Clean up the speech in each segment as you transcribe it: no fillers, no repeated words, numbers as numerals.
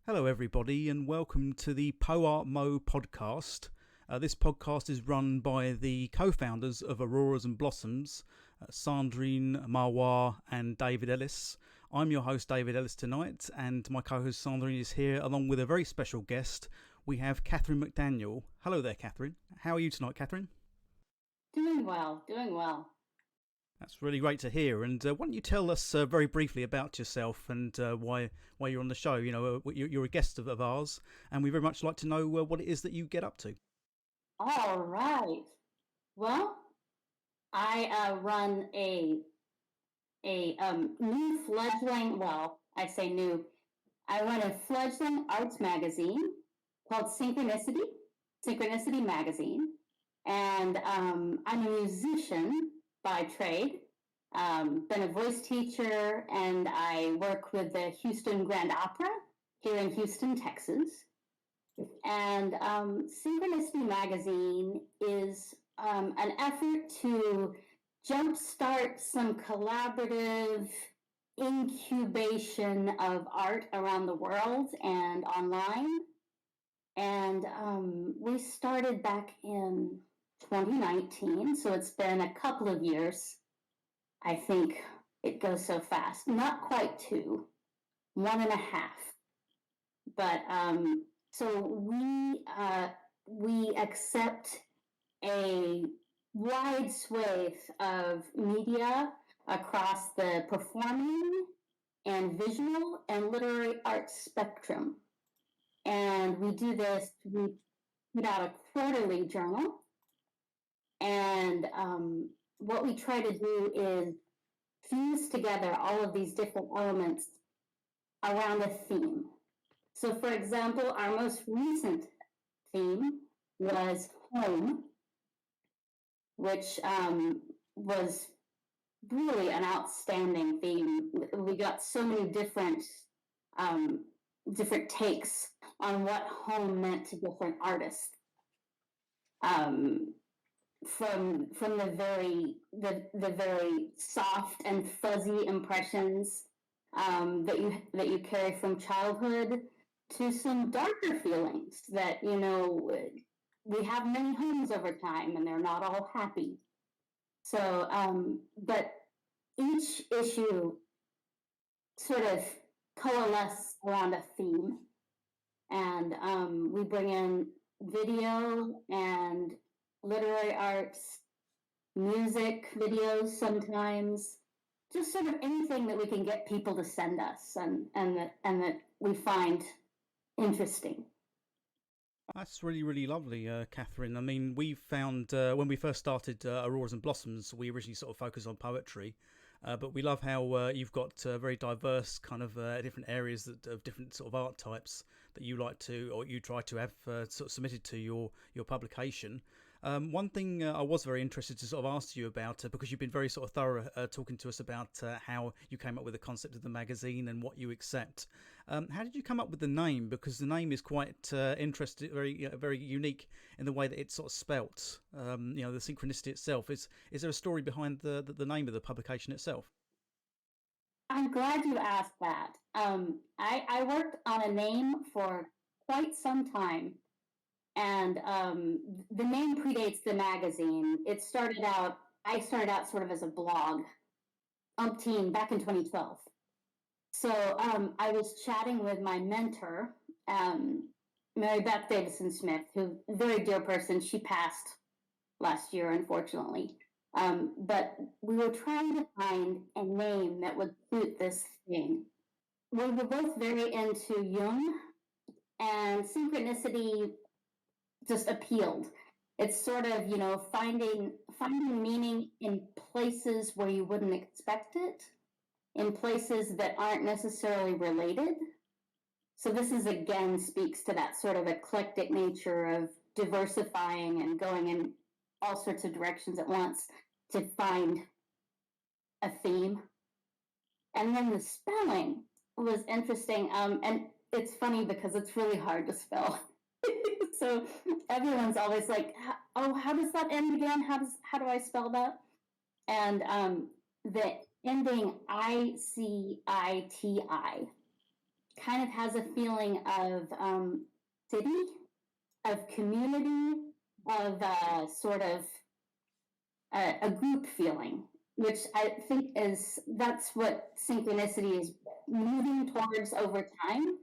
Hello, everybody, and welcome to the PoArtMo podcast. This podcast is run by the co-founders of Auroras and Blossoms, Sandrine Marwar and David Ellis. I'm your host, David Ellis, tonight, and my co-host Sandrine is here along with a very special guest. We have Katherine McDaniel. Hello there, Katherine. How are you tonight, Katherine? Doing well. That's really great to hear. And why don't you tell us very briefly about yourself and why you're on the show? You know, you're a guest of ours, and we very much like to know what it is that you get up to. All right. Well, I run a new fledgling. Well, I say new. I run a fledgling arts magazine called Synkroniciti Magazine, and I'm a musician by trade. Been a voice teacher, and I work with the Houston Grand Opera here in Houston, Texas. And Synkroniciti Magazine is an effort to jumpstart some collaborative incubation of art around the world and online. And we started back in 2019, so it's been a couple of years. I think it goes so fast. Not quite 2, 1.5. But so we accept a wide swathe of media across the performing and visual and literary arts spectrum. And we do this, we put out a quarterly journal. And what we try to do is fuse together all of these different elements around a theme. So, for example, our most recent theme was home, which was really an outstanding theme. We got so many different takes on what home meant to different artists. From the very soft and fuzzy impressions that you carry from childhood to some darker feelings that, you know, we have many homes over time and they're not all happy. So, but each issue sort of coalesces around a theme, and we bring in video and literary arts, music videos sometimes, just sort of anything that we can get people to send us and that we find interesting. That's really, really lovely, Katherine. I mean, we found when we first started Auroras and Blossoms, we originally sort of focused on poetry, but we love how you've got very diverse kind of different areas of different sort of art types that you like to, or you try to have sort of submitted to your publication. One thing I was very interested to sort of ask you about, because you've been very sort of thorough talking to us about how you came up with the concept of the magazine and what you accept. How did you come up with the name? Because the name is quite interesting, very unique in the way that it's sort of spelt. You know, the synchronicity itself. Is there a story behind the name of the publication itself? I'm glad you asked that. I worked on a name for quite some time. And the name predates the magazine. I started out sort of as a blog, back in 2012. So I was chatting with my mentor, Mary Beth Davison Smith, who a very dear person. She passed last year, unfortunately. But we were trying to find a name that would suit this thing. We were both very into Jung, and synchronicity just appealed. It's sort of, you know, finding meaning in places where you wouldn't expect it, in places that aren't necessarily related. So this is, again, speaks to that sort of eclectic nature of diversifying and going in all sorts of directions at once to find a theme. And then the spelling was interesting. And it's funny because it's really hard to spell. So everyone's always like, oh, how does that end again? How do I spell that? And the ending ICITI kind of has a feeling of city, of community, of sort of a group feeling, which I think that's what synchronicity is moving towards over time,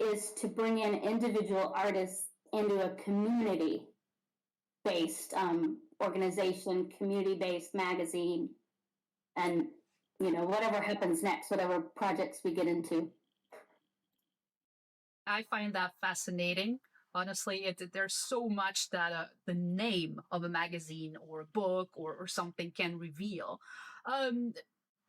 is to bring in individual artists into a community based organization, community based magazine, and whatever happens next, whatever projects we get into. I find that fascinating. Honestly, there's so much that the name of a magazine or a book or something can reveal. Um,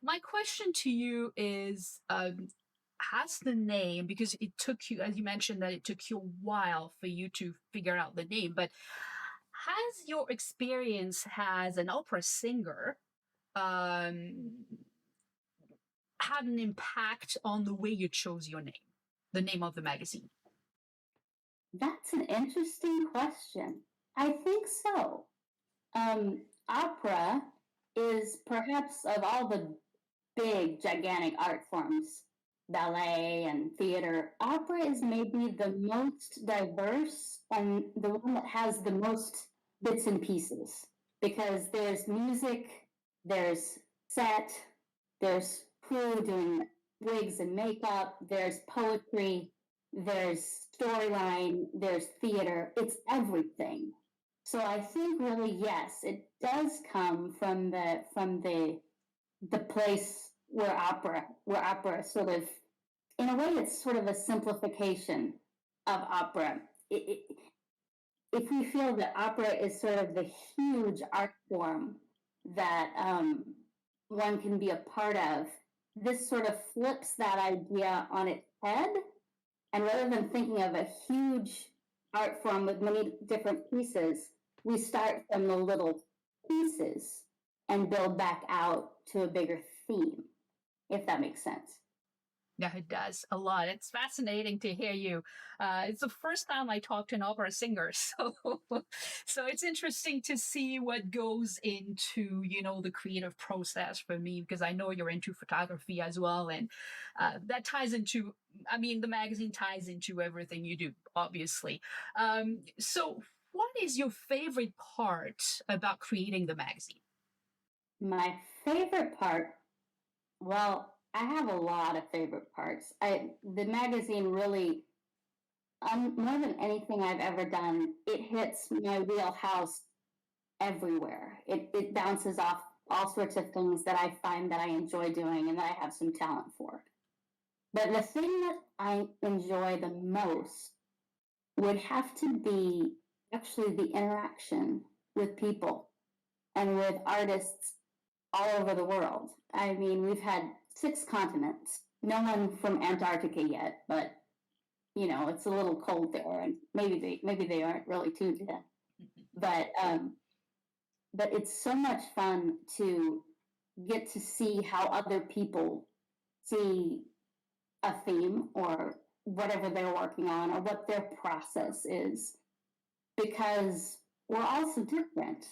my question to you is, has the name, because it took you, as you mentioned, that it took you a while for you to figure out the name, but has your experience as an opera singer um, had an impact on the way you chose your name, the name of the magazine? That's an interesting question. I think so. Opera is perhaps, of all the big, gigantic art forms, ballet and theater, opera is maybe the most diverse and the one that has the most bits and pieces, because there's music, there's set, there's crew doing wigs and makeup, there's poetry, there's storyline, there's theater. It's everything. So I think really, yes, it does come from the place where opera sort of, in a way, it's sort of a simplification of opera. If we feel that opera is sort of the huge art form that one can be a part of, this sort of flips that idea on its head. And rather than thinking of a huge art form with many different pieces, we start from the little pieces and build back out to a bigger theme, if that makes sense. Yeah, it does a lot. It's fascinating to hear you. It's the first time I talked to an opera singer, so so it's interesting to see what goes into the creative process for me, because I know you're into photography as well, and that ties into. I mean, the magazine ties into everything you do, obviously. So, what is your favorite part about creating the magazine? My favorite part, well, I have a lot of favorite parts. The magazine really, more than anything I've ever done, it hits my wheelhouse everywhere. It bounces off all sorts of things that I find that I enjoy doing and that I have some talent for. But the thing that I enjoy the most would have to be actually the interaction with people and with artists all over the world. I mean, we've had 6 continents. No one from Antarctica yet, but it's a little cold there, and maybe they aren't really tuned in. But it's so much fun to get to see how other people see a theme or whatever they're working on or what their process is, because we're all so different,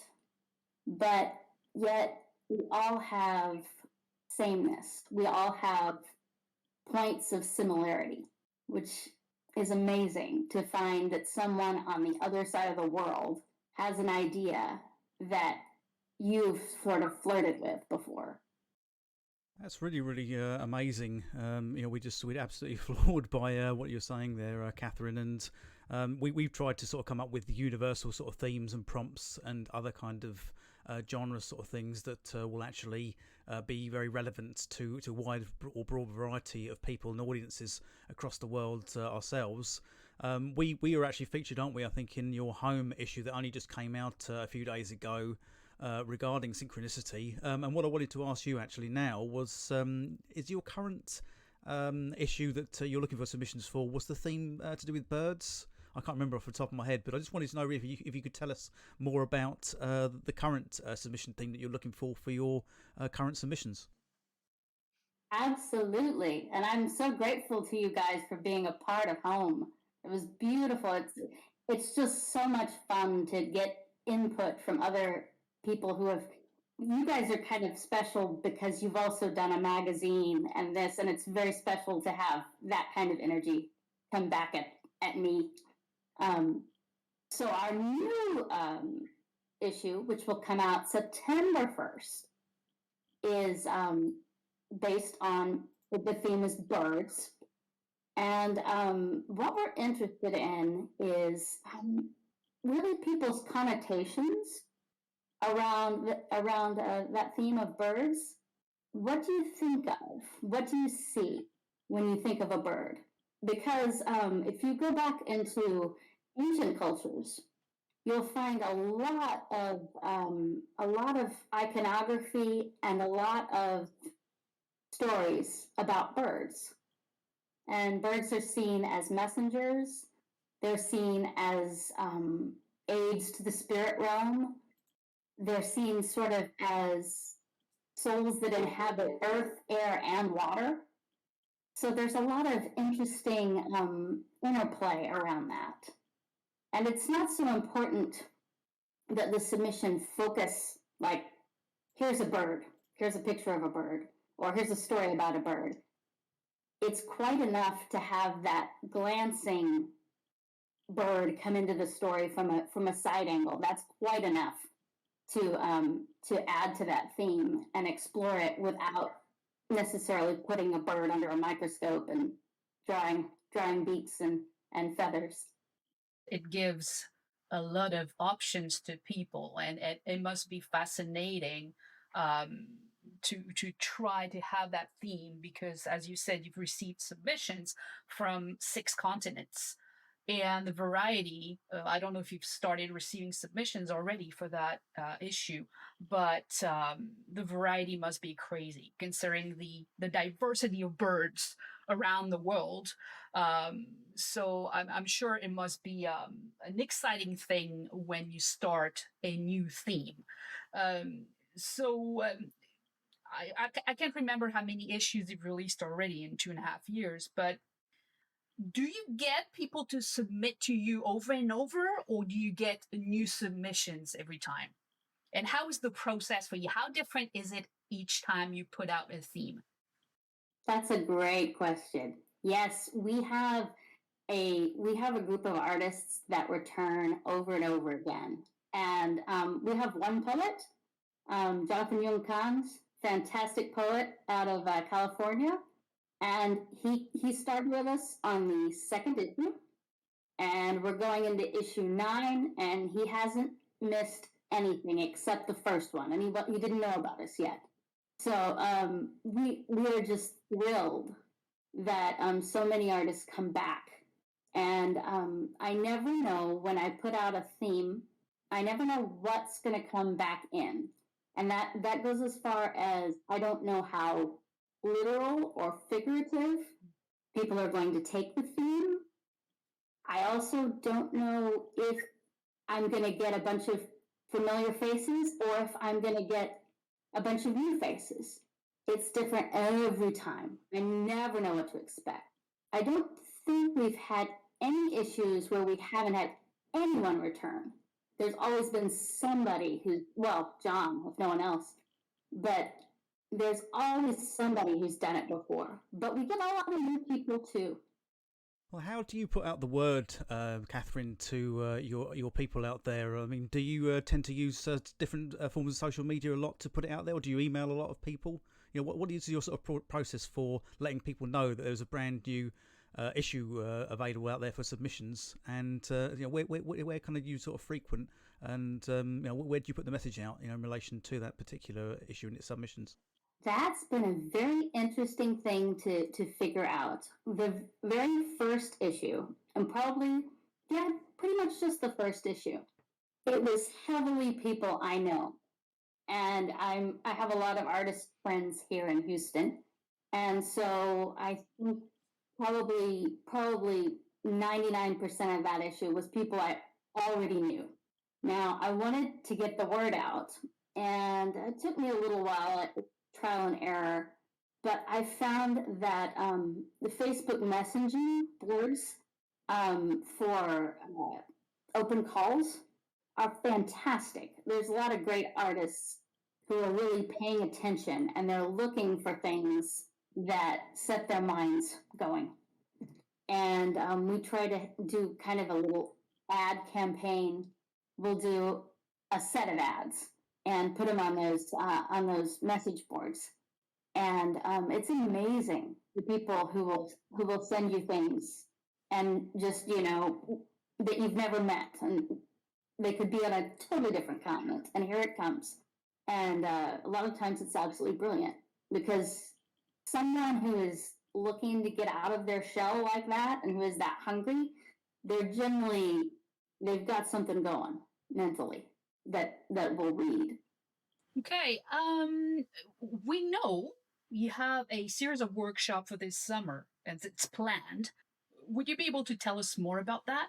but yet we all have sameness. We all have points of similarity, which is amazing to find that someone on the other side of the world has an idea that you've sort of flirted with before. That's really, really amazing. We're absolutely floored by what you're saying there, Catherine. And we've tried to sort of come up with universal sort of themes and prompts and other kind of genre sort of things that will actually be very relevant to a wide or broad variety of people and audiences across the world ourselves. We are actually featured, aren't we? I think in your home issue that only just came out a few days ago. Regarding Synkroniciti. And what I wanted to ask you actually now was, is your current issue that you're looking for submissions for, was the theme to do with birds? I can't remember off the top of my head, but I just wanted to know if you could tell us more about the current submission theme that you're looking for your current submissions. Absolutely. And I'm so grateful to you guys for being a part of Home. It was beautiful. It's just so much fun to get input from other people who have you guys are kind of special because you've also done a magazine and this, and it's very special to have that kind of energy come back at me. Um, so our new issue, which will come out September 1st, is based on the theme is birds. And what we're interested in is really people's connotations around that theme of birds. What do you think of? What do you see when you think of a bird? Because if you go back into ancient cultures, you'll find a lot of iconography and a lot of stories about birds. And birds are seen as messengers. They're seen as aids to the spirit realm. They're seen sort of as souls that inhabit earth, air, and water. So there's a lot of interesting interplay around that. And it's not so important that the submission focus, like, here's a bird, here's a picture of a bird, or here's a story about a bird. It's quite enough to have that glancing bird come into the story from a side angle. That's quite enough to add to that theme and explore it without necessarily putting a bird under a microscope and drawing beaks and feathers. It gives a lot of options to people, and it must be fascinating to try to have that theme, because as you said, you've received submissions from 6 continents, and the variety, I don't know if you've started receiving submissions already for that issue, but the variety must be crazy considering the diversity of birds around the world. So I'm sure it must be an exciting thing when you start a new theme. I can't remember how many issues you've released already in 2.5 years, but do you get people to submit to you over and over, or do you get new submissions every time? And how is the process for you? How different is it each time you put out a theme? That's a great question. Yes, we have a group of artists that return over and over again, and we have one poet, Jonathan Yung Khan's fantastic poet out of California, and he started with us on the 2nd issue, and we're going into issue 9, and he hasn't missed anything except the first one, and he didn't know about us yet. So we are just thrilled that so many artists come back, and I never know when I put out a theme. I never know what's going to come back in, and that goes as far as I don't know how literal or figurative people are going to take the theme. I also don't know if I'm going to get a bunch of familiar faces or if I'm going to get a bunch of new faces. It's different every time. I never know what to expect. I don't think we've had any issues where we haven't had anyone return. There's always been somebody John, if no one else, but there's always somebody who's done it before. But we get a lot of new people too. Well, how do you put out the word, Katherine, to your people out there? I mean, do you tend to use different forms of social media a lot to put it out there, or do you email a lot of people? You know, what is your sort of process for letting people know that there's a brand new issue available out there for submissions? And where kind of you sort of frequent, and where do you put the message out? In relation to that particular issue and its submissions. That's been a very interesting thing to figure out. The very first issue, and pretty much just the first issue, it was heavily people I know. And I have a lot of artist friends here in Houston. And so I think probably 99% of that issue was people I already knew. Now, I wanted to get the word out, and it took me a little while, trial and error, but I found that the Facebook messaging boards for open calls are fantastic. There's a lot of great artists who are really paying attention and they're looking for things that set their minds going. And we try to do kind of a little ad campaign. We'll do a set of ads and put them on those message boards. And it's amazing the people who will send you things and just that you've never met, and they could be on a totally different continent, and here it comes. And a lot of times it's absolutely brilliant because someone who is looking to get out of their shell like that and who is that hungry, they've got something going mentally that will read. Okay. We know you have a series of workshops for this summer, and it's planned. Would you be able to tell us more about that?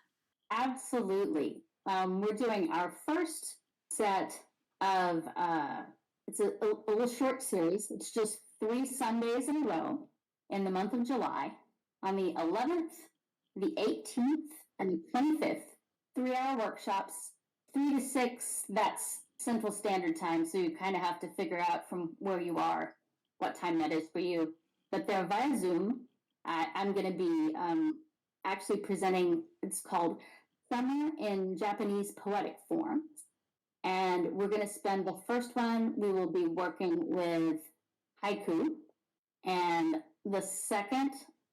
Absolutely. We're doing our first set of, it's a little short series. It's just 3 Sundays in a row in the month of July on the 11th, the 18th, and the 25th. 3-hour workshops, 3 to 6, that's Central Standard Time. So you kind of have to figure out from where you are what time that is for you. But they're via Zoom. I'm going to be actually presenting, it's called Summer in Japanese Poetic Forms. And we're going to spend the first one, we will be working with haiku, and the second,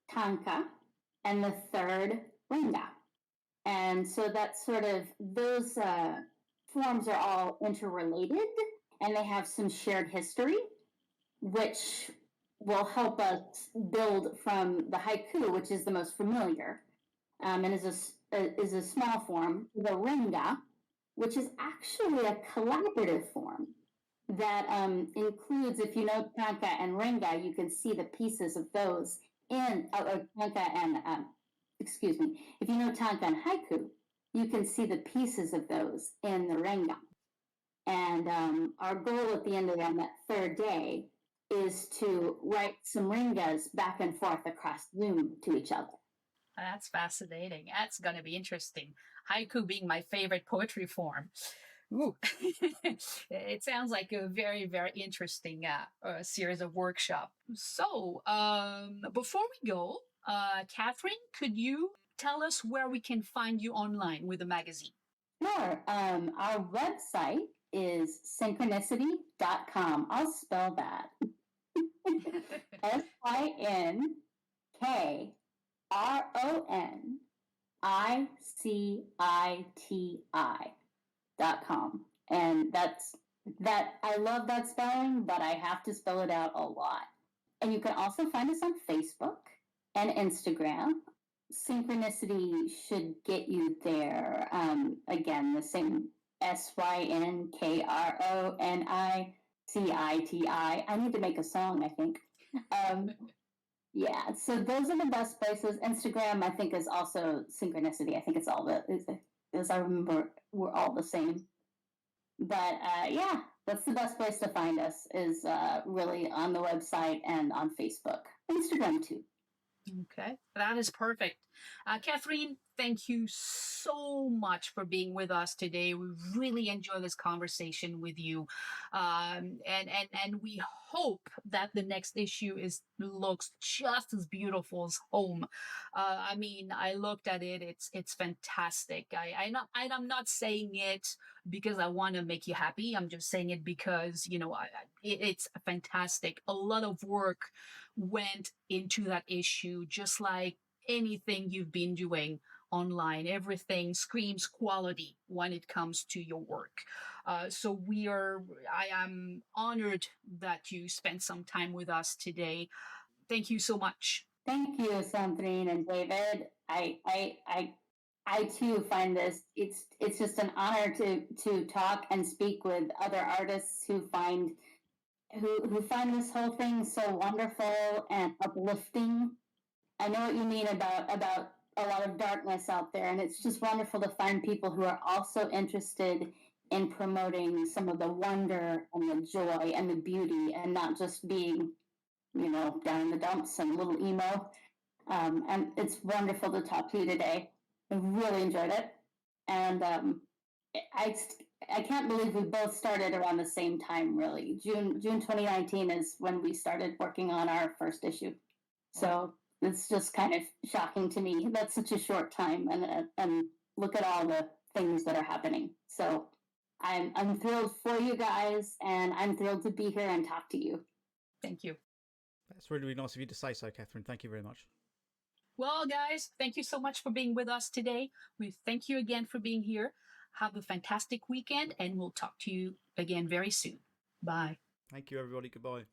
tanka, and the third, renga. And so that's sort of, those forms are all interrelated, and they have some shared history, which will help us build from the haiku, which is the most familiar, and is a small form, the renga, which is actually a collaborative form that includes, if you know tanka and renga, you can see the pieces of those in tanka and if you know tanka and haiku, you can see the pieces of those in the renga. And our goal at the end of that third day is to write some rengas back and forth across Zoom to each other. That's fascinating. That's going to be interesting. Haiku being my favorite poetry form. Ooh. It sounds like a very, very interesting series of workshops. So, before we go, Katherine, could you tell us where we can find you online with the magazine? Sure. Our website is synkroniciti.com. I'll spell that. SYNKRONICITI.com. And that I love that spelling, but I have to spell it out a lot. And you can also find us on Facebook and Instagram. Synchronicity should get you there. Again, the same SYNKRONICITI. I need to make a song, I think. Yeah, so those are the best places. Instagram, I think, is also Synchronicity. I think it's all as I remember, we're all the same. But yeah, that's the best place to find us is really on the website and on Facebook. Instagram too. Okay, that is perfect. Katherine, thank you so much for being with us today. We really enjoyed this conversation with you, and we hope that the next issue looks just as beautiful as home. I mean, I looked at it; it's fantastic. I'm not saying it because I want to make you happy. I'm just saying it because it's fantastic. A lot of work went into that issue, just like anything you've been doing online. Everything screams quality when it comes to your work. So I am honored that you spent some time with us today. Thank you so much. Thank you, Sandrine and David. I too find this, it's just an honor to talk and speak with other artists who find this whole thing so wonderful and uplifting. I know what you mean about a lot of darkness out there, and it's just wonderful to find people who are also interested in promoting some of the wonder and the joy and the beauty, and not just being, down in the dumps and a little emo. And it's wonderful to talk to you today. I really enjoyed it, and I I can't believe we both started around the same time. Really, June 2019 is when we started working on our first issue. So it's just kind of shocking to me. That's such a short time, and look at all the things that are happening. So I'm thrilled for you guys, and I'm thrilled to be here and talk to you. Thank you. That's really, really nice of you to say so, Katherine. Thank you very much. Well, guys, thank you so much for being with us today. We thank you again for being here. Have a fantastic weekend, and we'll talk to you again very soon. Bye. Thank you, everybody. Goodbye.